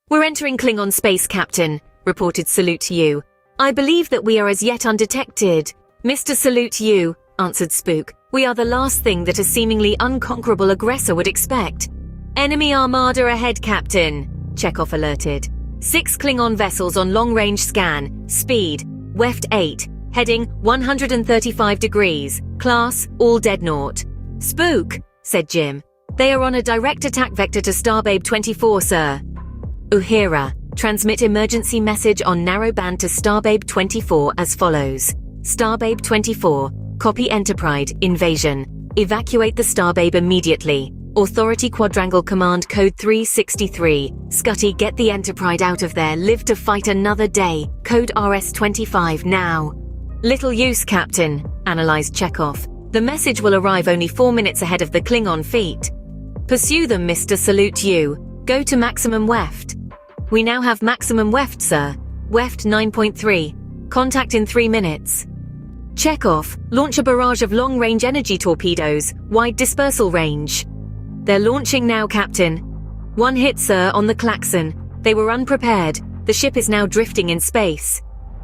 We're entering Klingon space, Captain, reported Salute You. I believe that we are as yet undetected. Mr. Salute You, answered Spook. We are the last thing that a seemingly unconquerable aggressor would expect. Enemy armada ahead, Captain, Chekhov alerted. 6 Klingon vessels on long-range scan, speed, WEFT 8, heading 135 degrees, class, all dead naught. Spook, said Jim. They are on a direct attack vector to Starbabe 24, sir. Uhura, transmit emergency message on narrowband to Starbabe 24 as follows. Starbabe 24, copy Enterprise, invasion. Evacuate the Starbabe immediately. Authority Quadrangle Command Code 363. Scotty, get the Enterprise out of there. Live to fight another day. Code RS-25 now. Little use, Captain, analyzed Chekhov. The message will arrive only 4 minutes ahead of the Klingon fleet. Pursue them, Mr. Salute You. Go to maximum weft. We now have maximum weft, sir. Weft 9.3. Contact in 3 minutes. Chekhov, launch a barrage of long-range energy torpedoes, wide dispersal range. They're launching now, Captain. 1 hit, sir, on the klaxon. They were unprepared. The ship is now drifting in space.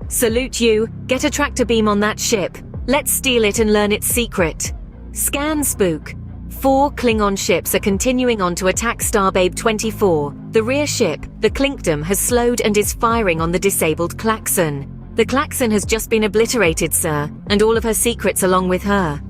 Salute You, get a tractor beam on that ship. Let's steal it and learn its secret. Scan, Spook. 4 Klingon ships are continuing on to attack Starbabe 24. The rear ship, the Klinkdom, has slowed and is firing on the disabled klaxon. The klaxon has just been obliterated, sir, and all of her secrets along with her.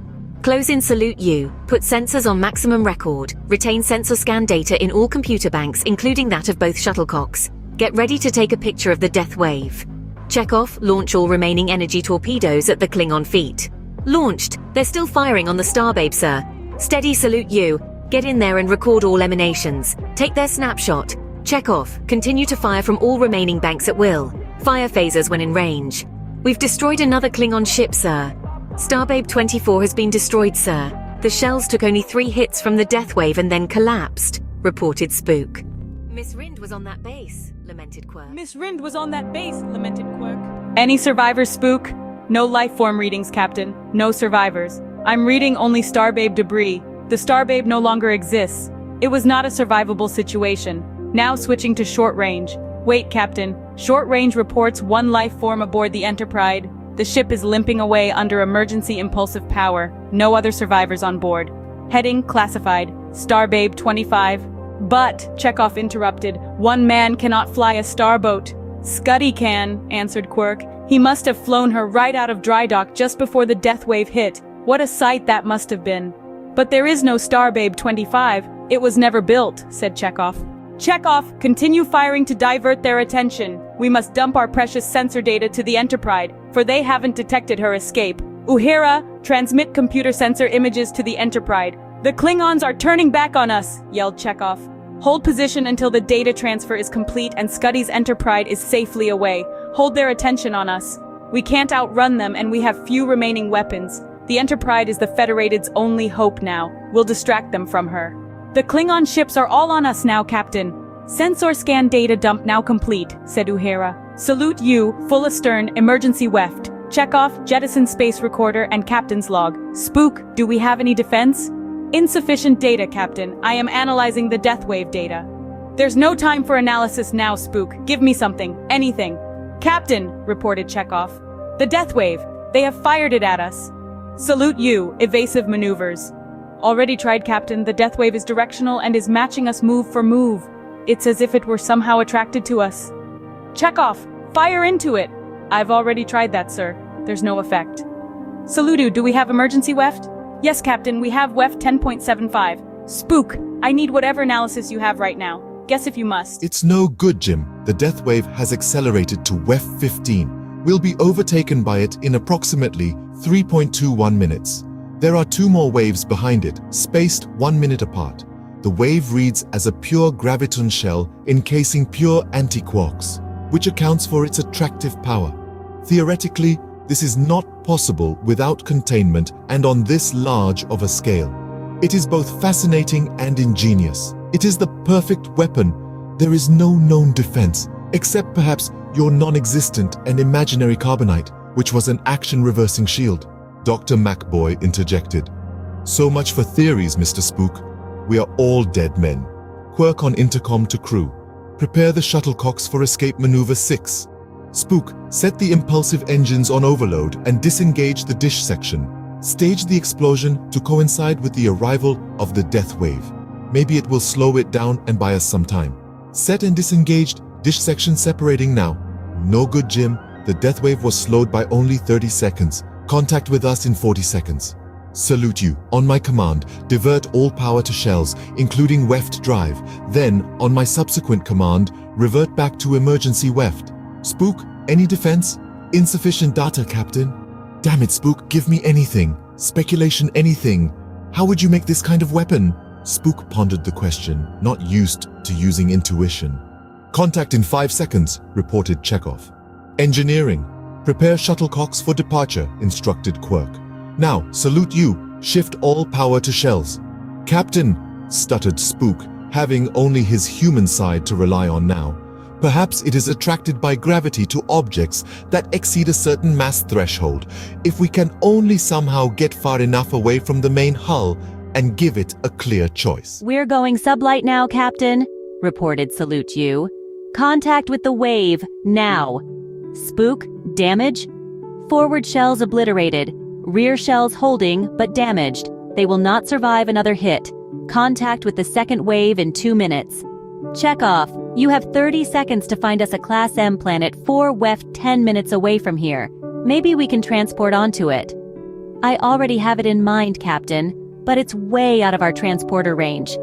Close in Salute You, put sensors on maximum record, retain sensor scan data in all computer banks, including that of both shuttlecocks. Get ready to take a picture of the death wave. Chekhov, launch all remaining energy torpedoes at the Klingon fleet. Launched. They're still firing on the Starbabe, sir. Steady, Salute You. Get in there and record all emanations. Take their snapshot. Chekhov, continue to fire from all remaining banks at will. Fire phasers when in range. We've destroyed another Klingon ship, sir. Starbabe 24 has been destroyed, sir. The shells took only 3 hits from the death wave and then collapsed, reported Spook. Miss Rind was on that base, lamented Quirk. Miss Rind was on that base, lamented Quirk. Any survivors, Spook? No life form readings, Captain. No survivors. I'm reading only Starbabe debris. The Starbabe no longer exists. It was not a survivable situation. Now switching to short range. Wait, Captain. Short range reports 1 life form aboard the Enterprise. The ship is limping away under emergency impulsive power. No other survivors on board. Heading classified. Starbabe 25. But, Chekhov interrupted, 1 man cannot fly a starboat. Scuddy can, answered Quirk. He must have flown her right out of dry dock just before the death wave hit. What a sight that must have been. But there is no Starbabe 25. It was never built, said Chekhov. Chekhov, continue firing to divert their attention. We must dump our precious sensor data to the Enterprise, for they haven't detected her escape. Uhura, transmit computer sensor images to the Enterprise. The Klingons are turning back on us, yelled Chekhov. Hold position until the data transfer is complete and Scuddy's Enterprise is safely away. Hold their attention on us. We can't outrun them and we have few remaining weapons. The Enterprise is the Federated's only hope now. We'll distract them from her. The Klingon ships are all on us now, Captain. Sensor scan data dump now complete, said Uhura. Salute You, full astern, emergency weft. Chekhov, jettison space recorder and captain's log. Spook, do we have any defense? Insufficient data, Captain. I am analyzing the death wave data. There's no time for analysis now, Spook. Give me something. Anything. Captain, reported Chekhov. The death wave. They have fired it at us. Salute You, evasive maneuvers. Already tried, Captain. The death wave is directional and is matching us move for move. It's as if it were somehow attracted to us. Chekhov, fire into it. I've already tried that, sir. There's no effect. Saludu, do we have emergency weft? Yes, Captain, we have weft 10.75. Spook, I need whatever analysis you have right now. Guess if you must. It's no good, Jim. The death wave has accelerated to weft 15. We'll be overtaken by it in approximately 3.21 minutes. There are 2 more waves behind it, spaced 1 minute apart. The wave reads as a pure graviton shell encasing pure antiquarks, which accounts for its attractive power. Theoretically, this is not possible without containment and on this large of a scale. It is both fascinating and ingenious. It is the perfect weapon. There is no known defense, except perhaps your non-existent and imaginary carbonite, which was an action-reversing shield. Dr. McBoy interjected. So much for theories, Mr. Spook. We are all dead men. Quirk on intercom to crew. prepare the shuttlecocks for escape maneuver 6. Spook, set the impulsive engines on overload and disengage the dish section. Stage the explosion to coincide with the arrival of the death wave. Maybe it will slow it down and buy us some time. Set and disengaged, dish section separating now. No good, Jim. The death wave was slowed by only 30 seconds. Contact with us in 40 seconds. Salute you. On my command, divert all power to shells, including weft drive. Then, on my subsequent command, revert back to emergency weft. Spook, any defense? Insufficient data, Captain. Damn it, Spook, give me anything. Speculation, anything. How would you make this kind of weapon? Spook pondered the question, not used to using intuition. Contact in 5 seconds, reported Chekhov. Engineering. Prepare shuttlecocks for departure, instructed Quirk. Now, salute you. Shift all power to shells. Captain, stuttered Spook, having only his human side to rely on now. Perhaps it is attracted by gravity to objects that exceed a certain mass threshold. If we can only somehow get far enough away from the main hull and give it a clear choice. We're going sublight now, Captain, reported Salute You. Contact with the wave, now. Spook, damage? Forward shells obliterated. Rear shells holding, but damaged. They will not survive another hit. Contact with the second wave in 2 minutes. Chekhov, you have 30 seconds to find us a Class M planet 4 weft 10 minutes away from here. Maybe we can transport onto it. I already have it in mind, Captain, but it's way out of our transporter range.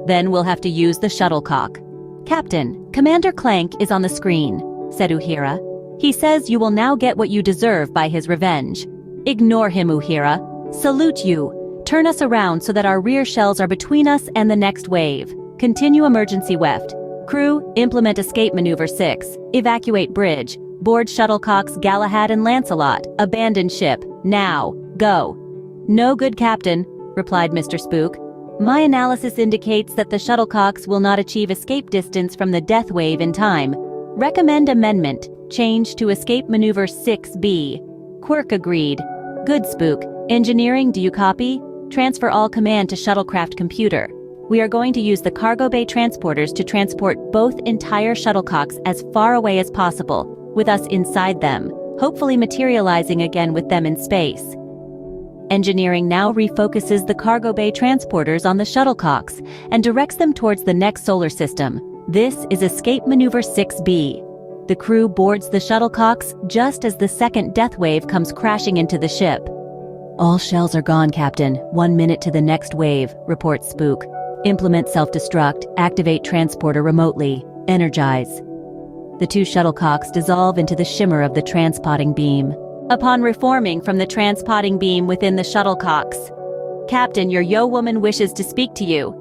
Then we'll have to use the shuttlecock. Captain, Commander Clank is on the screen, said Uhura. He says you will now get what you deserve by his revenge. Ignore him, Uhura. Salute You. Turn us around so that our rear shells are between us and the next wave. Continue emergency weft. Crew, implement escape maneuver 6. Evacuate bridge. Board shuttlecocks Galahad and Lancelot. Abandon ship. Now. Go. No good, Captain, replied Mr. Spook. My analysis indicates that the shuttlecocks will not achieve escape distance from the death wave in time. Recommend amendment. Change to escape maneuver 6B. Quirk agreed. Good, Spook. Engineering, do you copy? Transfer all command to shuttlecraft computer. We are going to use the cargo bay transporters to transport both entire shuttlecocks as far away as possible, with us inside them, hopefully materializing again with them in space. Engineering now refocuses the cargo bay transporters on the shuttlecocks and directs them towards the next solar system. This is escape maneuver 6B. The crew boards the shuttlecocks just as the second death wave comes crashing into the ship. All shells are gone, Captain. 1 minute to the next wave, reports Spook. Implement self-destruct, activate transporter remotely, energize. The 2 shuttlecocks dissolve into the shimmer of the transpotting beam. Upon reforming from the transpotting beam within the shuttlecocks, Captain, your Yo-Woman wishes to speak to you.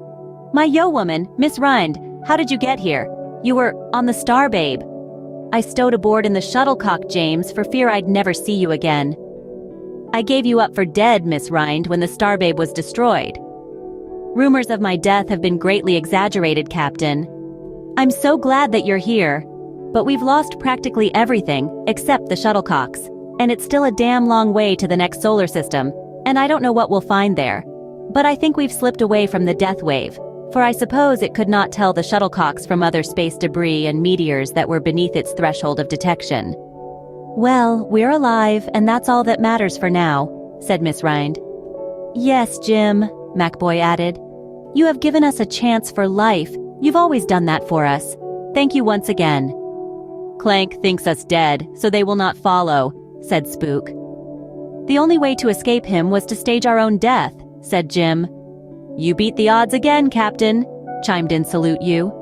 My Yo-Woman, Miss Rind, how did you get here? You were on the Star Babe. I stowed aboard in the shuttlecock, James, for fear I'd never see you again. I gave you up for dead, Miss Rind, when the Star Babe was destroyed. Rumors of my death have been greatly exaggerated, Captain. I'm so glad that you're here, but we've lost practically everything except the shuttlecocks, and it's still a damn long way to the next solar system, and I don't know what we'll find there. But I think we've slipped away from the death wave, for I suppose it could not tell the shuttlecocks from other space debris and meteors that were beneath its threshold of detection. Well, we're alive, and that's all that matters for now, said Miss Rind. Yes, Jim, MacBoy added. You have given us a chance for life. You've always done that for us. Thank you once again. Clank thinks us dead, so they will not follow, said Spook. The only way to escape him was to stage our own death, said Jim. You beat the odds again, Captain, chimed in Salute You.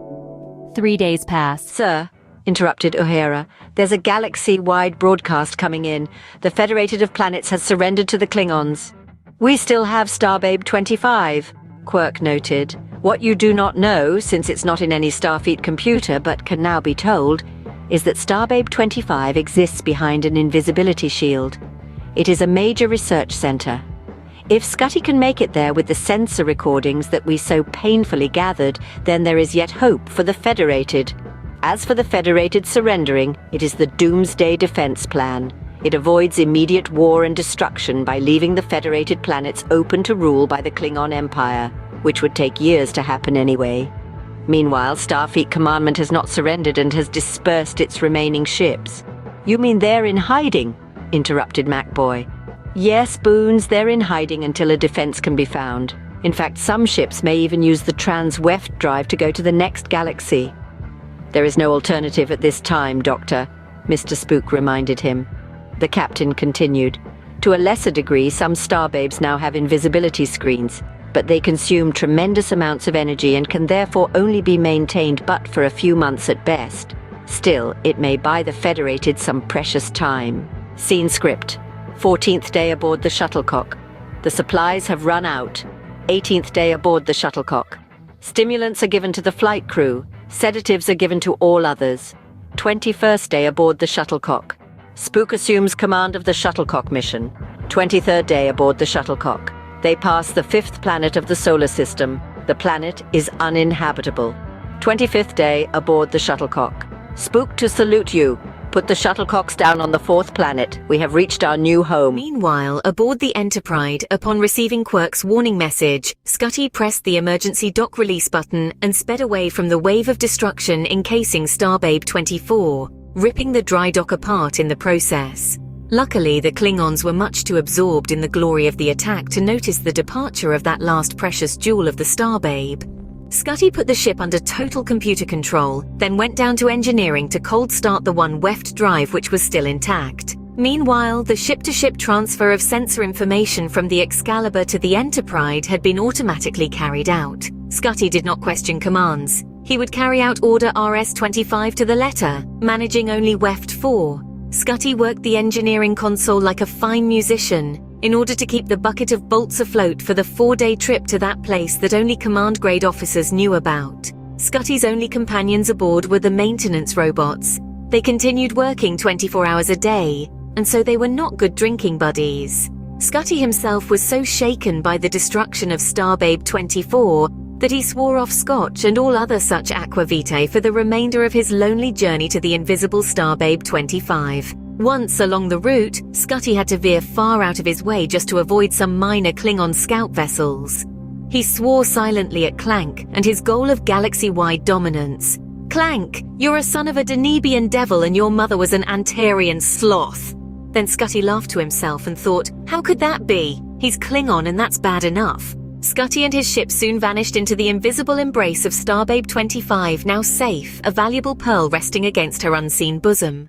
3 days pass. Sir, interrupted Uhura, there's a galaxy-wide broadcast coming in. The Federated of Planets has surrendered to the Klingons. We still have Starbabe 25, Quirk noted. What you do not know, since it's not in any Starfleet computer but can now be told, is that Starbabe 25 exists behind an invisibility shield. It is a major research center. If Scotty can make it there with the sensor recordings that we so painfully gathered, then there is yet hope for the Federated. As for the Federated surrendering, it is the Doomsday Defense Plan. It avoids immediate war and destruction by leaving the Federated planets open to rule by the Klingon Empire, which would take years to happen anyway. Meanwhile, Starfleet Commandment has not surrendered and has dispersed its remaining ships. You mean they're in hiding? Interrupted MacBoy. Yes, Boons, they're in hiding until a defense can be found. In fact, some ships may even use the trans-weft drive to go to the next galaxy. There is no alternative at this time, Doctor, Mr. Spook reminded him. The captain continued. To a lesser degree, some starbabes now have invisibility screens, but they consume tremendous amounts of energy and can therefore only be maintained but for a few months at best. Still, it may buy the Federated some precious time. Scene script. 14th day aboard the shuttlecock. The supplies have run out. 18th day aboard the shuttlecock. Stimulants are given to the flight crew. Sedatives are given to all others. 21st day aboard the shuttlecock. Spook assumes command of the shuttlecock mission. 23rd day aboard the shuttlecock. They pass the 5th planet of the solar system. The planet is uninhabitable. 25th day aboard the shuttlecock. Spook to salute you. Put the shuttlecocks down on the 4th planet. We have reached our new home. Meanwhile, aboard the Enterprise, upon receiving Quirk's warning message, Scotty pressed the emergency dock release button and sped away from the wave of destruction encasing Starbabe 24, ripping the dry dock apart in the process. Luckily, the Klingons were much too absorbed in the glory of the attack to notice the departure of that last precious jewel of the Starbabe. Scotty put the ship under total computer control, then went down to engineering to cold start the one weft drive which was still intact. Meanwhile, the ship-to-ship transfer of sensor information from the Excalibur to the Enterprise had been automatically carried out. Scotty did not question commands. He would carry out Order RS-25 to the letter, managing only Weft 4. Scotty worked the engineering console like a fine musician, in order to keep the bucket of bolts afloat for the 4-day trip to that place that only command-grade officers knew about. Scotty's only companions aboard were the maintenance robots. They continued working 24 hours a day, and so they were not good drinking buddies. Scotty himself was so shaken by the destruction of Starbabe 24 that he swore off scotch and all other such aquavitae for the remainder of his lonely journey to the invisible Starbabe 25. Once along the route, Scotty had to veer far out of his way just to avoid some minor Klingon scout vessels. He swore silently at Clank and his goal of galaxy-wide dominance. Clank, you're a son of a Danebian devil and your mother was an Antarian sloth. Then Scotty laughed to himself and thought, how could that be? He's Klingon and that's bad enough. Scotty and his ship soon vanished into the invisible embrace of Starbabe 25, now safe, a valuable pearl resting against her unseen bosom.